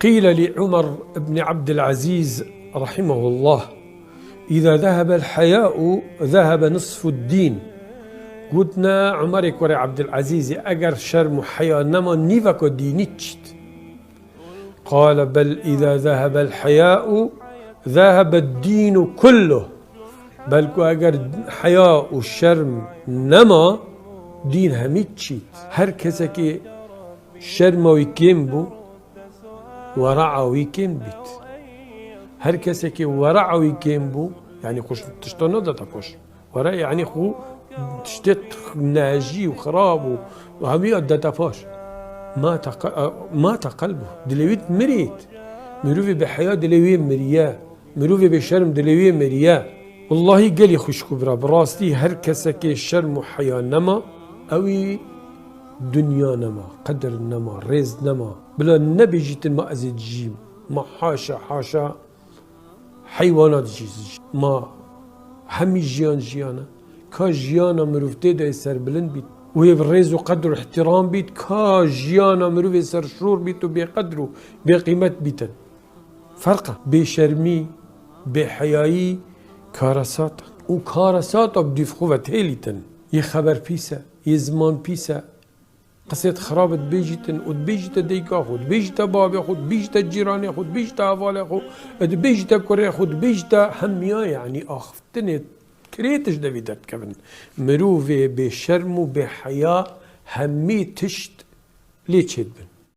قيل لعمر بن عبد العزيز رحمه الله: إذا ذهب الحياء ذهب نصف الدين. قلتنا عمر كوري عبد العزيز أجر شرم حياء نما نيفك دينيتشت. قال: بل إذا ذهب الحياء ذهب الدين كله. بل أجر حياء والشرم نما دين هميتشيت. هر كسك شرم ويكيمبو ورع ويكيم بيت. هر كسك ورع ويكيم بو يعني خوش تشتنو دا تكوش ورع يعني خو تشتت ناجي وخراب وهمي دا تفاش مات قلبه دلويت مريت مروفي بحياة دلوي مريا مروفي بشرم دلوي مريا. والله قالي خوش كبرى براستي هر كسك شرم وحياة نما اوي دنيا نما قدر نما ريز نما بلا النبي جيت ما أزيد جيم ما حاشا حيوانات جيز ما همي جيانا كا جيانا مروفتي دا يسر بلند بيت وهي بالريز وقدر احترام بيت كا جيانا مروف يسر شرور بيت وبقدره بقيمة بيتن. فرقه بشرمي بحيائي كارسات وكارسات بديف خوة هيليتن يخبر بيسا يزمان بيسا قصيت خرابت بيجتن ودبيجت ديكا خود بيجت بابي خود بيجت جيراني خود بيجت أفالي خود بيجت كوري خود بيجت هميا يعني أخفتني كريتش دفيدت كفن مروفي بشرم وبحياة همي تشت ليه تشد بن